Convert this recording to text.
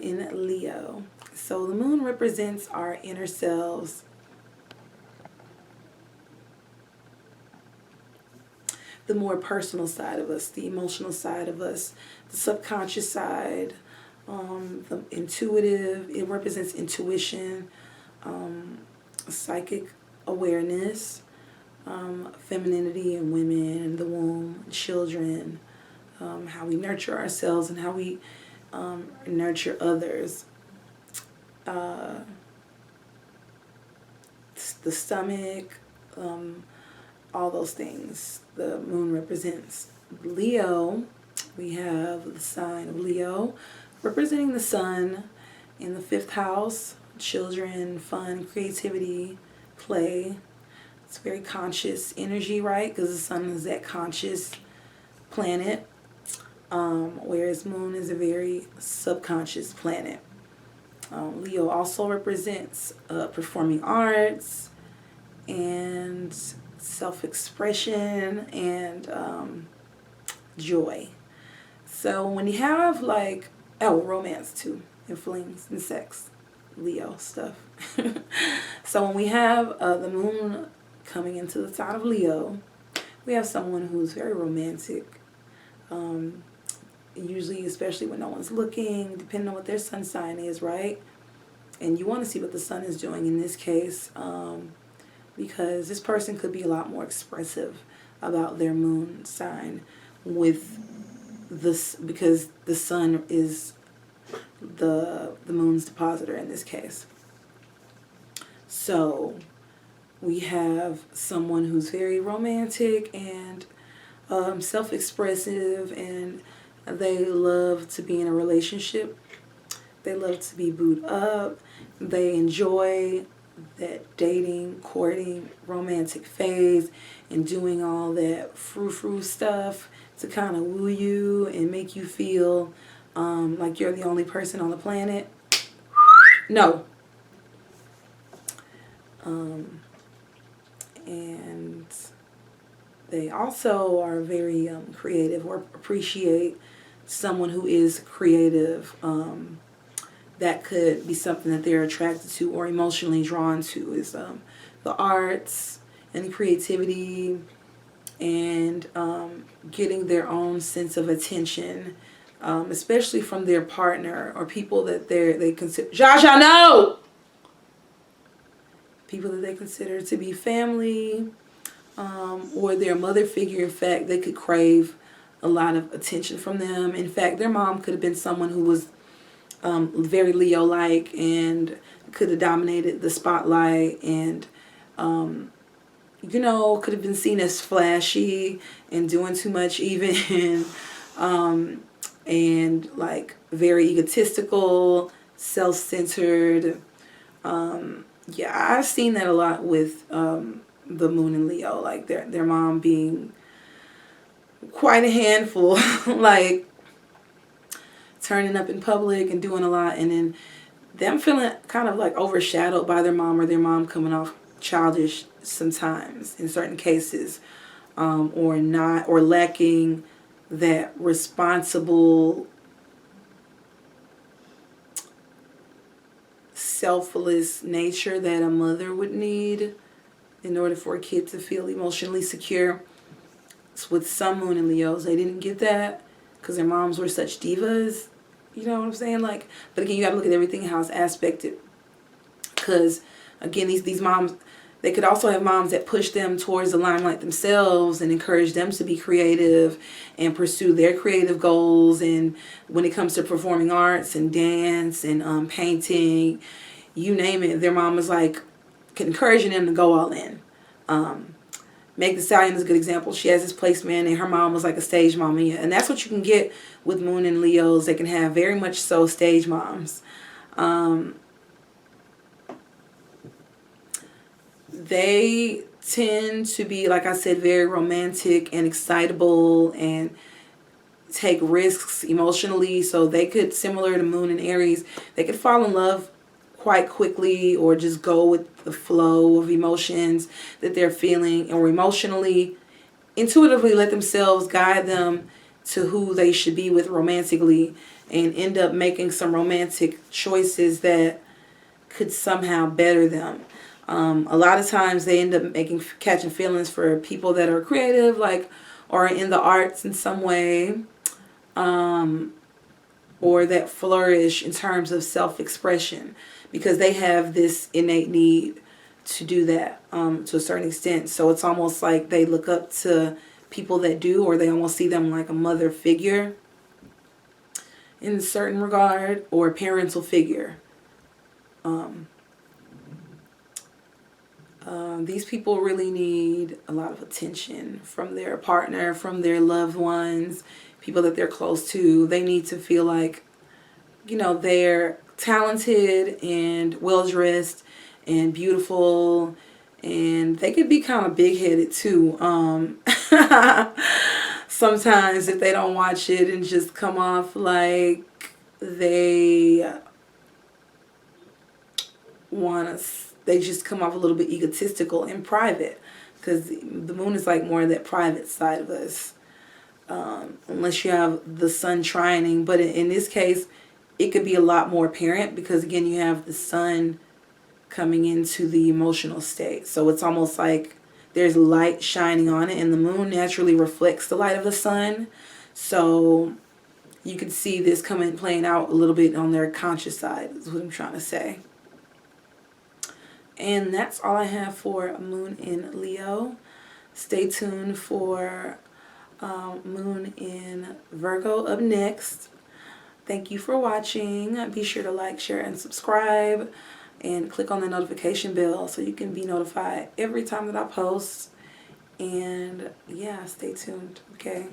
in Leo. So the moon represents our inner selves. The more personal side of us, the emotional side of us, the subconscious side, the intuitive. It represents intuition, psychic awareness, femininity in women, and the womb, children, how we nurture ourselves and how we nurture others. The stomach, all those things the moon represents. Leo, we have the sign of Leo representing the sun in the 5th house. Children, fun, creativity, play. It's very conscious energy, right? Because the sun is that conscious planet, whereas moon is a very subconscious planet. Leo also represents performing arts and self-expression and joy. So when you have like, romance too, and flings and sex, Leo stuff. So when we have the moon coming into the sign of Leo, we have someone who's very romantic. Usually, especially when no one's looking, depending on what their sun sign is, right? And you want to see what the sun is doing in this case, because this person could be a lot more expressive about their moon sign with this, because the sun is the moon's depositor in this case. So we have someone who's very romantic and self-expressive, and they love to be in a relationship. They love to be booed up. They enjoy that dating, courting, romantic phase, and doing all that frou-frou stuff to kind of woo you and make you feel like you're the only person on the planet. No. And they also are very creative, or appreciate someone who is creative. That could be something that they're attracted to or emotionally drawn to, is the arts and creativity, and getting their own sense of attention, especially from their partner or people that they consider. Josh, I know! People that they consider to be family, or their mother figure. In fact, they could crave a lot of attention from them. In fact, their mom could have been someone who was very Leo-like and could have dominated the spotlight, and could have been seen as flashy and doing too much even, and like very egotistical, self-centered. I've seen that a lot with the moon in Leo, like their mom being quite a handful, like turning up in public and doing a lot, and then them feeling kind of like overshadowed by their mom, or their mom coming off childish sometimes in certain cases, or not, or lacking that responsible, selfless nature that a mother would need in order for a kid to feel emotionally secure. So with some moon and Leos, they didn't get that because their moms were such divas. You know what I'm saying? Like, but again, you got to look at everything how it's aspected. Because again, these moms, they could also have moms that push them towards the limelight themselves and encourage them to be creative and pursue their creative goals. And when it comes to performing arts and dance and painting, you name it, their mom is like encouraging them to go all in. Meg Thee Stallion is a good example. She has this placement, and her mom was like a stage mama. And that's what you can get with Moon and Leos. They can have very much so stage moms. They tend to be, like I said, very romantic and excitable and take risks emotionally. So they could, similar to Moon and Aries, they could fall in love quite quickly, or just go with the flow of emotions that they're feeling, or emotionally, intuitively let themselves guide them to who they should be with romantically. and end up making some romantic choices that could somehow better them. A lot of times they end up catching feelings for people that are creative, like, or in the arts in some way, or that flourish in terms of self-expression, because they have this innate need to do that to a certain extent. So it's almost like they look up to people that do, or they almost see them like a mother figure in a certain regard, or a parental figure. These people really need a lot of attention from their partner, from their loved ones, people that they're close to. They need to feel like, they're talented and well-dressed and beautiful, and they could be kind of big-headed too. Sometimes if they don't watch it and just come off like they they just come off a little bit egotistical in private, because the moon is like more of that private side of us, unless you have the sun trining. But in this case, it could be a lot more apparent, because again, you have the sun coming into the emotional state. So it's almost like there's light shining on it, and the moon naturally reflects the light of the sun. So you can see this playing out a little bit on their conscious side, is what I'm trying to say. And that's all I have for Moon in Leo. Stay tuned for Moon in Virgo up next. Thank you for watching. Be sure to like, share, and subscribe. And click on the notification bell so you can be notified every time that I post. And yeah, stay tuned. Okay.